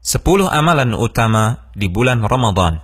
10 amalan utama di bulan Ramadan.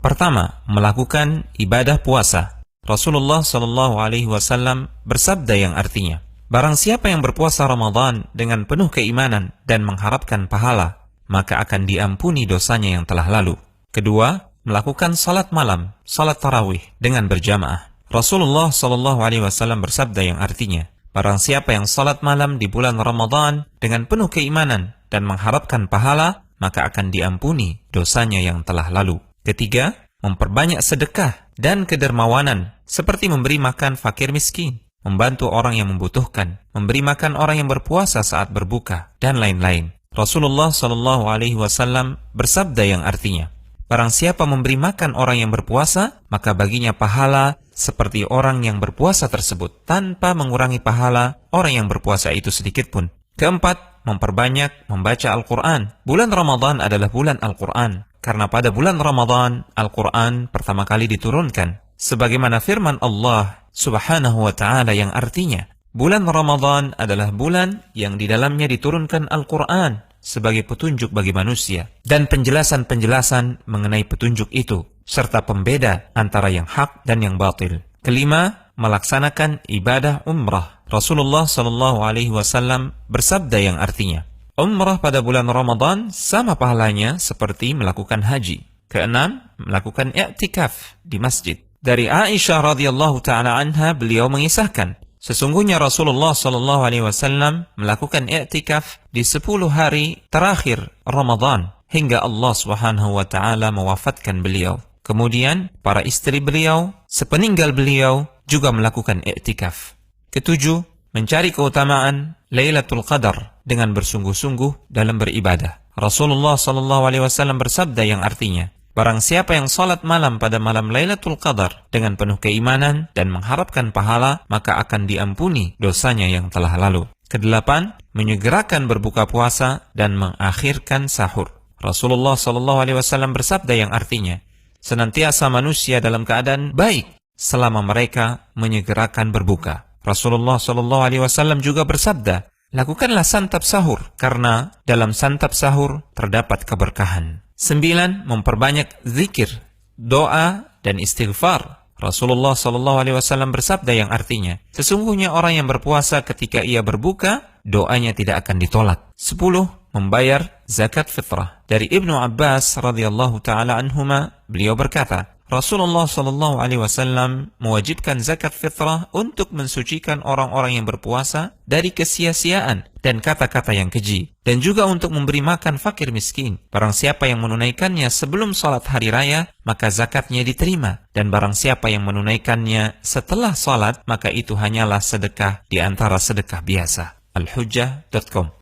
Pertama, melakukan ibadah puasa. Rasulullah SAW bersabda yang artinya, barang siapa yang berpuasa Ramadan dengan penuh keimanan dan mengharapkan pahala, maka akan diampuni dosanya yang telah lalu. Kedua, melakukan salat malam, salat tarawih dengan berjamaah. Rasulullah SAW bersabda yang artinya, barang siapa yang salat malam di bulan Ramadan dengan penuh keimanan dan mengharapkan pahala, maka akan diampuni dosanya yang telah lalu. Ketiga, memperbanyak sedekah dan kedermawanan, seperti memberi makan fakir miskin, membantu orang yang membutuhkan, memberi makan orang yang berpuasa saat berbuka, dan lain-lain. Rasulullah SAW bersabda yang artinya, barang siapa memberi makan orang yang berpuasa, maka baginya pahala seperti orang yang berpuasa tersebut, tanpa mengurangi pahala orang yang berpuasa itu sedikit pun. Keempat, memperbanyak membaca Al-Quran. Bulan Ramadan adalah bulan Al-Quran, karena pada bulan Ramadan, Al-Quran pertama kali diturunkan. Sebagaimana firman Allah Subhanahu wa Ta'ala yang artinya, bulan Ramadan adalah bulan yang di dalamnya diturunkan Al-Quran sebagai petunjuk bagi manusia, dan penjelasan-penjelasan mengenai petunjuk itu, serta pembeda antara yang hak dan yang batil. Kelima, melaksanakan ibadah umrah. Rasulullah SAW bersabda yang artinya, umrah pada bulan Ramadan sama pahalanya seperti melakukan haji. Keenam, melakukan i'tikaf di masjid. Dari Aisyah radhiyallahu taala anha, beliau mengisahkan, sesungguhnya Rasulullah SAW melakukan i'tikaf di 10 hari terakhir Ramadan hingga Allah Subhanahu wa taala mewafatkan beliau. Kemudian para istri beliau sepeninggal beliau juga melakukan i'tikaf. Ketujuh, mencari keutamaan Lailatul Qadar dengan bersungguh-sungguh dalam beribadah. Rasulullah SAW bersabda yang artinya, barang siapa yang salat malam pada malam Lailatul Qadar dengan penuh keimanan dan mengharapkan pahala, maka akan diampuni dosanya yang telah lalu. Kedelapan, menyegerakan berbuka puasa dan mengakhirkan sahur. Rasulullah SAW bersabda yang artinya, senantiasa manusia dalam keadaan baik selama mereka menyegerakan berbuka. Rasulullah SAW juga bersabda, lakukanlah santap sahur, karena dalam santap sahur terdapat keberkahan. 9. Memperbanyak zikir, doa, dan istighfar. Rasulullah SAW bersabda yang artinya, sesungguhnya orang yang berpuasa ketika ia berbuka, doanya tidak akan ditolak. 10. Membayar zakat fitrah. Dari Ibnu Abbas radhiyallahu ta'ala anhuma, beliau berkata, Rasulullah SAW mewajibkan zakat fitrah untuk mensucikan orang-orang yang berpuasa dari kesia-siaan dan kata-kata yang keji, dan juga untuk memberi makan fakir miskin. Barang siapa yang menunaikannya sebelum salat hari raya, maka zakatnya diterima, dan barang siapa yang menunaikannya setelah salat, maka itu hanyalah sedekah di antara sedekah biasa. Al-Hujjah.com